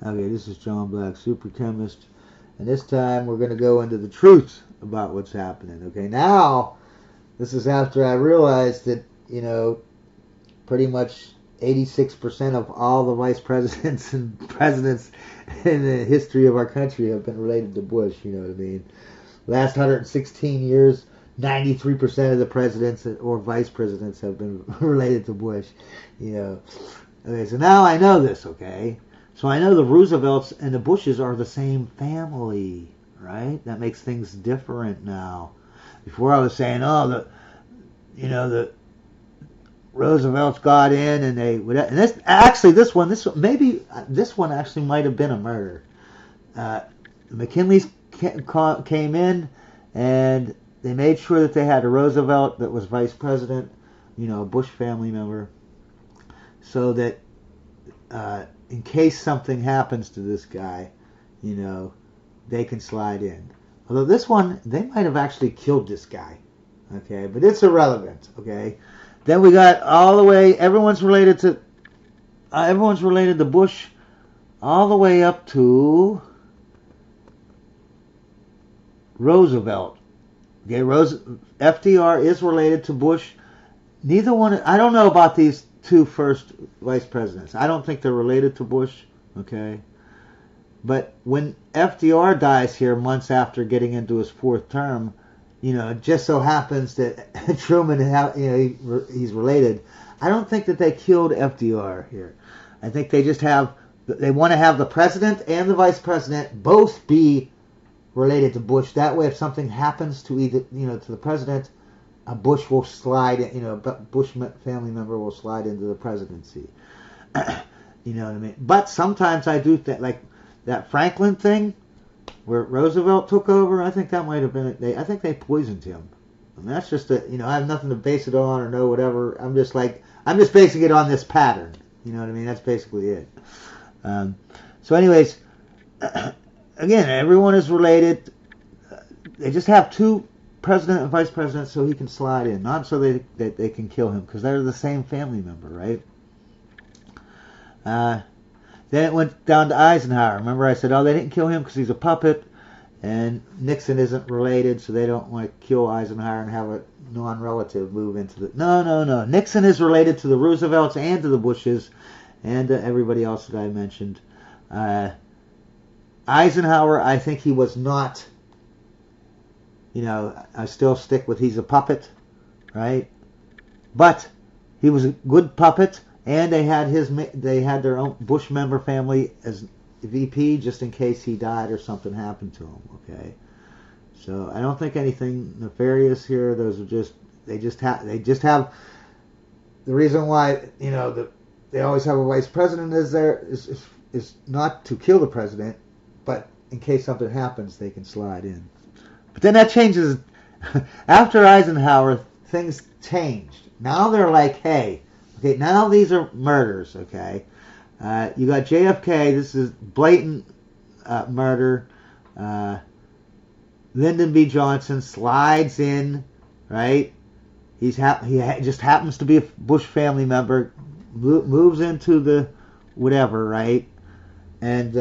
Okay, this is John Black, Super Chemist, and this time we're going to go into the truth about what's happening. Okay, now this is after I realized that, pretty much 86% of all the vice presidents and presidents in the history of our country have been related to Bush, you know what I mean? Last 116 years, 93% of the presidents or vice presidents have been related to Bush, you know. Okay, so now I know this, okay? So I know the Roosevelts and the Bushes are the same family, right? That makes things different now. Before I was saying, the Roosevelts got in and they would, and this one actually might have been a murder. The McKinleys came in and they made sure that they had a Roosevelt that was vice president, a Bush family member, so that in case something happens to this guy, they can slide in. Although this one, they might have actually killed this guy, okay? But it's irrelevant, okay? Then we got all the way, everyone's related to Bush all the way up to Roosevelt. Okay, FDR is related to Bush. Neither one, I don't know about these two first vice presidents. I don't think they're related to Bush, okay? But when FDR dies here months after getting into his fourth term, it just so happens that Truman, he's related. I don't think that they killed FDR here. I think they want to have the president and the vice president both be related to Bush. That way, if something happens to to the president, a Bush will slide, Bush family member will slide into the presidency. You know what I mean? But sometimes I do think, like that Franklin thing, where Roosevelt took over, I think that might have been it. I think they poisoned him. I mean, that's just I have nothing to base it on or know whatever. I'm just basing it on this pattern. You know what I mean? That's basically it. So anyways, again, everyone is related. They just have two president and vice president so he can slide in, not so they can kill him, because they're the same family member, right? Then it went down to Eisenhower. Remember I said, they didn't kill him because he's a puppet, and Nixon isn't related, so they don't want to kill Eisenhower and have a non-relative move into the... No. Nixon is related to the Roosevelts and to the Bushes and to everybody else that I mentioned. Eisenhower, I think he was not... I still stick with he's a puppet, right? But he was a good puppet, and they had their own Bush member family as VP just in case he died or something happened to him. Okay, so I don't think anything nefarious here. Those are they just have the reason why they always have a vice president is not to kill the president, but in case something happens, they can slide in. But then that changes. After Eisenhower, things changed. Now they're like, hey, okay, now these are murders, okay? You got JFK, this is blatant murder. Lyndon B. Johnson slides in, right? He just happens to be a Bush family member, moves into the whatever, right? And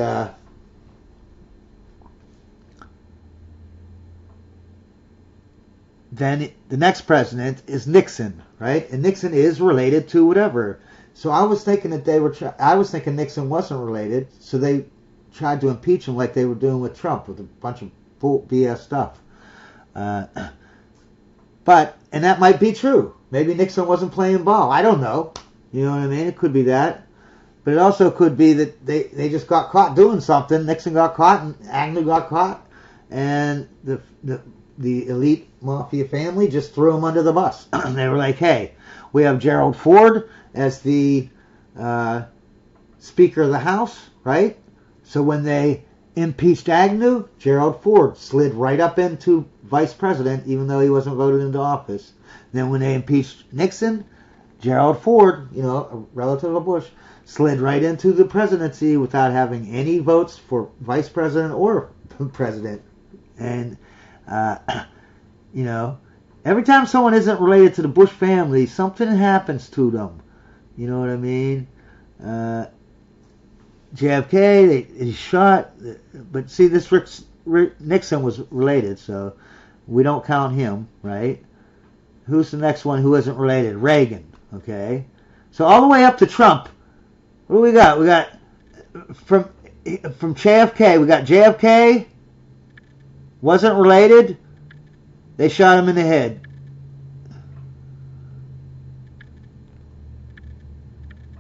then the next president is Nixon, right? And Nixon is related to whatever. So I was thinking that I was thinking Nixon wasn't related, so they tried to impeach him like they were doing with Trump, with a bunch of full BS stuff. And that might be true. Maybe Nixon wasn't playing ball. I don't know. You know what I mean? It could be that. But it also could be that they just got caught doing something. Nixon got caught and Agnew got caught, and the elite mafia family just threw him under the bus. They were like, hey, we have Gerald Ford as the Speaker of the House, right? So when they impeached Agnew, Gerald Ford slid right up into vice president, even though he wasn't voted into office. Then when they impeached Nixon, Gerald Ford, a relative of Bush, slid right into the presidency without having any votes for vice president or president. And every time someone isn't related to the Bush family, something happens to them. You know what I mean? JFK, he shot, but see, Nixon was related, so we don't count him, right? Who's the next one who isn't related? Reagan, okay? So all the way up to Trump, what do we got? We got from JFK, we got JFK, wasn't related, they shot him in the head.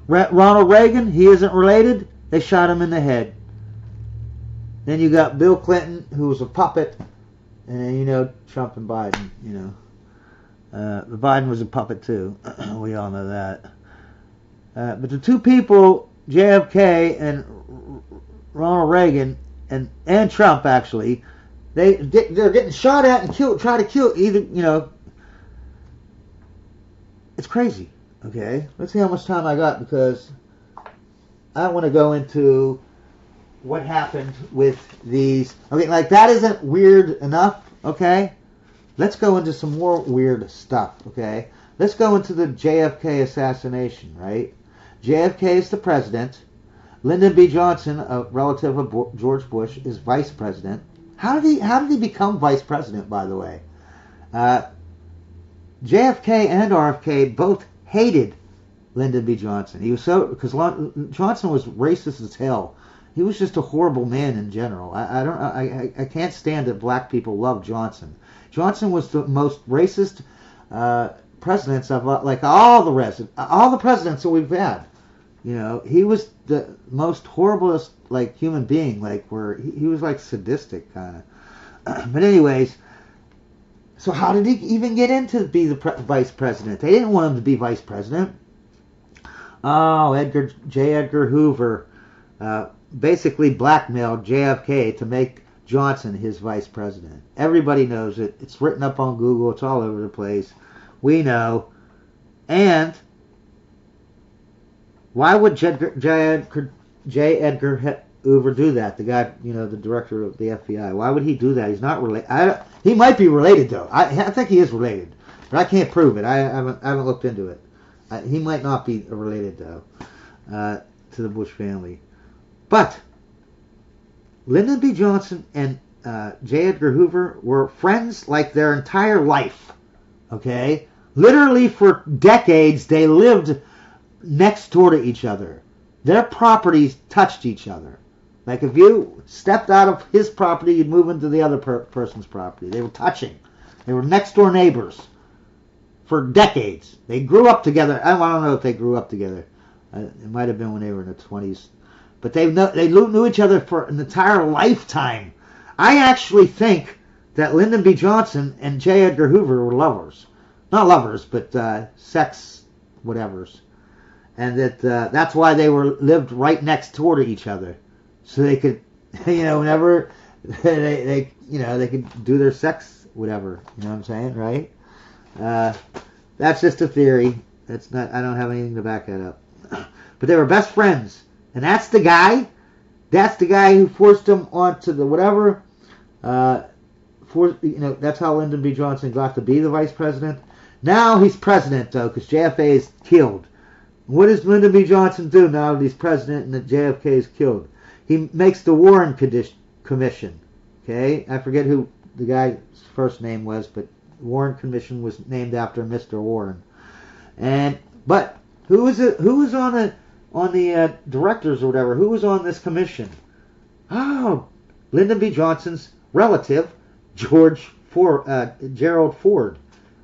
Ronald Reagan, he isn't related, they shot him in the head. Then you got Bill Clinton, who was a puppet, and then you know Trump and Biden. You know, Biden was a puppet too. We all know that. But the two people, JFK and Ronald Reagan, and Trump actually, they're getting shot at and killed. Try to kill either. You know, it's crazy. Okay, let's see how much time I got because I want to go into what happened with these. Okay, like that isn't weird enough, okay? Let's go into some more weird stuff, okay? Let's go into the JFK assassination, right? JFK is the president. Lyndon B. Johnson, a relative of George Bush, is vice president. How did he become vice president, by the way? JFK and RFK both hated Lyndon B. Johnson. He was because Johnson was racist as hell. He was just a horrible man in general. I can't stand that black people love Johnson. Johnson was the most racist presidents of like all the presidents that we've had. You know, he was the most horriblest like human being. Like where he was like sadistic kind of. But anyways, so how did he even get into be the vice president? They didn't want him to be vice president. Oh, J. Edgar Hoover basically blackmailed JFK to make Johnson his vice president. Everybody knows it. It's written up on Google. It's all over the place. We know. And why would J. Edgar Hoover do that? The guy, you know, the director of the FBI. Why would he do that? He's not related. He might be related, though. I think he is related. But I can't prove it. I haven't looked into it. He might not be related, though, to the Bush family. But Lyndon B. Johnson and J. Edgar Hoover were friends like their entire life. Okay? Literally for decades, they lived next door to each other. Their properties touched each other. Like if you stepped out of his property, you'd move into the other person's property. They were touching. They were next door neighbors for decades. They grew up together. I don't know if they grew up together. It might have been when they were in their 20s. But they knew each other for an entire lifetime. I actually think that Lyndon B. Johnson and J. Edgar Hoover were lovers. Not lovers, but sex whatevers. And that's why they lived right next door to each other. So they could, you know, whenever they could do their sex, whatever. You know what I'm saying, right? That's just a theory. That's not. I don't have anything to back that up. But they were best friends, and that's the guy. That's the guy who forced him onto the whatever. That's how Lyndon B. Johnson got to be the vice president. Now he's president though, because JFK is killed. What does Lyndon B. Johnson do now that he's president and that JFK is killed? He makes the Warren Commission. Okay, I forget who the guy's first name was, but the Warren Commission was named after Mr. Warren. But who was on the directors or whatever? Who was on this commission? Oh, Lyndon B. Johnson's relative, Gerald Ford,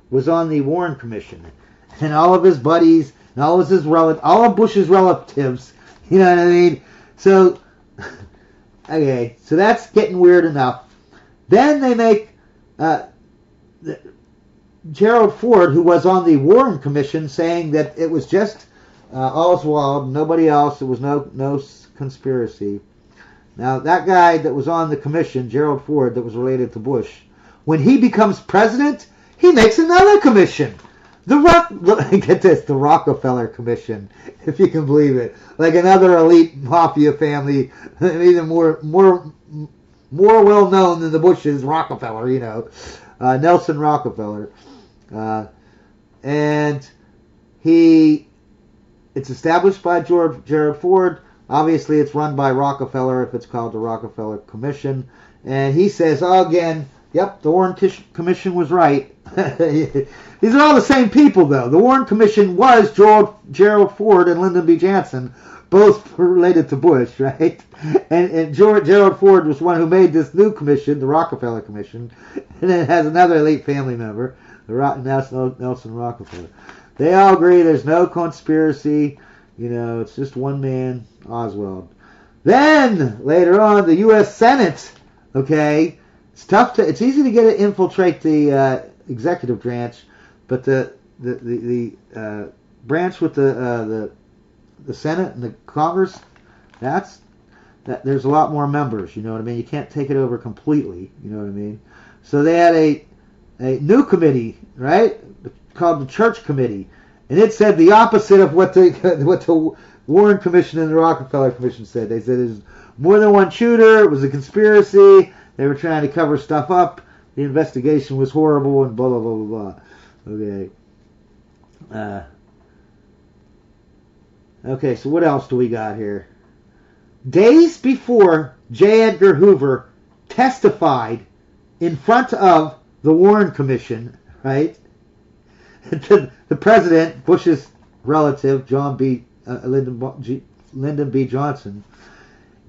was on the Warren Commission, and all of his buddies and all of Bush's relatives. You know what I mean? So, okay, so that's getting weird enough. Then they make Gerald Ford, who was on the Warren Commission, saying that it was just Oswald, nobody else. It was no conspiracy. Now, that guy that was on the commission, Gerald Ford, that was related to Bush, when he becomes president, he makes another commission. Get this, the Rockefeller Commission, if you can believe it. Like another elite mafia family, even more well known than the Bushes, Rockefeller, you know. Nelson Rockefeller. And it's established by Gerald Ford. Obviously, it's run by Rockefeller if it's called the Rockefeller Commission. And he says, oh, again, yep, the Warren Commission was right. These are all the same people, though. The Warren Commission was Gerald Ford and Lyndon B. Johnson, both related to Bush, right? And Gerald Ford was one who made this new commission, the Rockefeller Commission, and it has another elite family member, Nelson Rockefeller. They all agree there's no conspiracy. It's just one man, Oswald. Then, later on, the U.S. Senate, okay, it's easy to get to infiltrate the executive branch, but the branch with the Senate and the Congress, there's a lot more members, you know what I mean? You can't take it over completely, you know what I mean? So they had a new committee, right, called the Church Committee, and it said the opposite of what the Warren Commission and the Rockefeller Commission said. They said there's more than one shooter, it was a conspiracy, they were trying to cover stuff up, the investigation was horrible, and blah, blah, blah, blah, blah. Okay. Okay, so what else do we got here? Days before J. Edgar Hoover testified in front of the Warren Commission, right? The president, Bush's relative, Lyndon B. Johnson,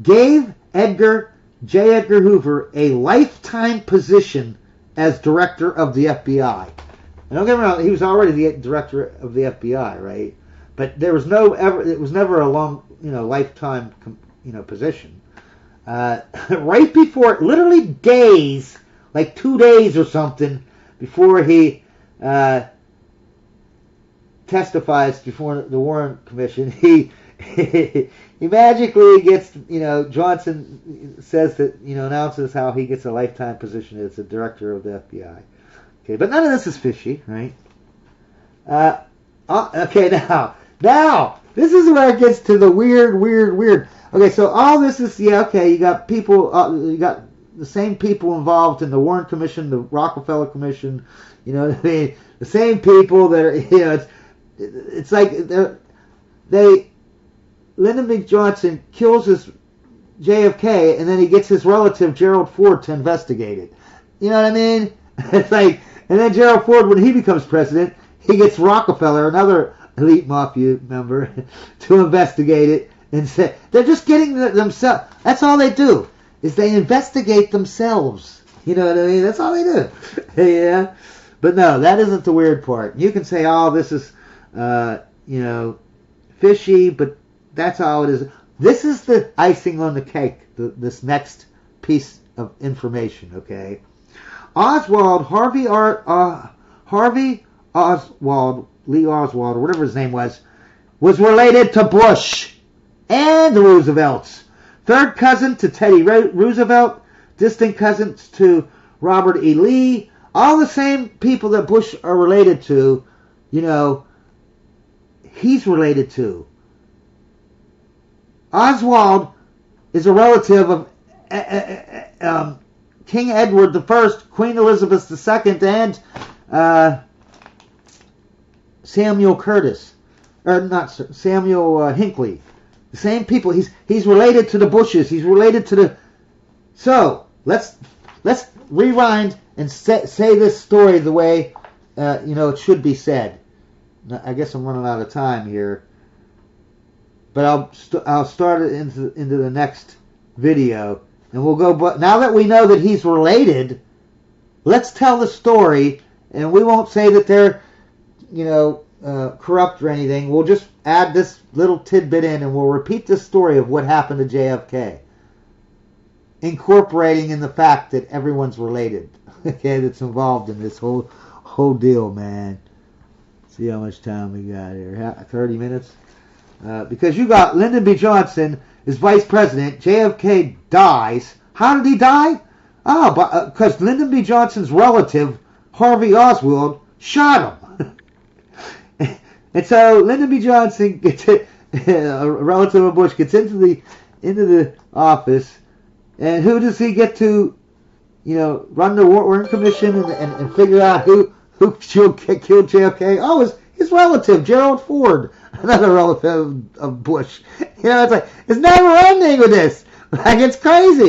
gave J. Edgar Hoover a lifetime position as director of the FBI. And don't get me wrong, he was already the director of the FBI, right? But it was never a long, lifetime, position. Right before, literally days, like 2 days or something, before he testifies before the Warren Commission, he magically gets, Johnson says that, announces how he gets a lifetime position as the director of the FBI. Okay, but none of this is fishy, right? Okay, now, this is where it gets to the weird. Okay, so all this is, you got people, you got the same people involved in the Warren Commission, the Rockefeller Commission, what I mean? The same people that are, it's like Lyndon B. Johnson kills his JFK, and then he gets his relative Gerald Ford to investigate it. You know what I mean? It's like, and then Gerald Ford, when he becomes president, he gets Rockefeller, another elite mafia member, to investigate it, and say they're just getting themselves. That's all they do, is they investigate themselves. You know what I mean? That's all they do. Yeah. But no, that isn't the weird part. You can say, oh, this is, fishy, but that's all it is. This is the icing on the cake, this next piece of information, okay? Harvey Oswald, Lee Oswald, or whatever his name was related to Bush and the Roosevelts. Third cousin to Teddy Roosevelt, distant cousins to Robert E. Lee, all the same people that Bush are related to, he's related to. Oswald is a relative of King Edward I, Queen Elizabeth II, and Samuel Curtis, or not Samuel Hinckley. The same people. He's related to the Bushes. He's related to the. So let's rewind and say this story the way it should be said. I guess I'm running out of time here, but I'll start it into the next video, and we'll go. But now that we know that he's related, let's tell the story, and we won't say that they're corrupt or anything. We'll just add this little tidbit in, and we'll repeat the story of what happened to JFK, incorporating in the fact that everyone's related. Okay, that's involved in this whole deal, man. See how much time we got here. 30 minutes. Because you got Lyndon B. Johnson is vice president. JFK dies. How did he die? Oh, because Lyndon B. Johnson's relative, Harvey Oswald, shot him. And so Lyndon B. Johnson gets a relative of Bush gets into the office, and who does he get to, run the Warren Commission and figure out who killed JFK? Oh, it was his relative, Gerald Ford, another relative of Bush. You know, it's like, it's never ending with this. Like, it's crazy.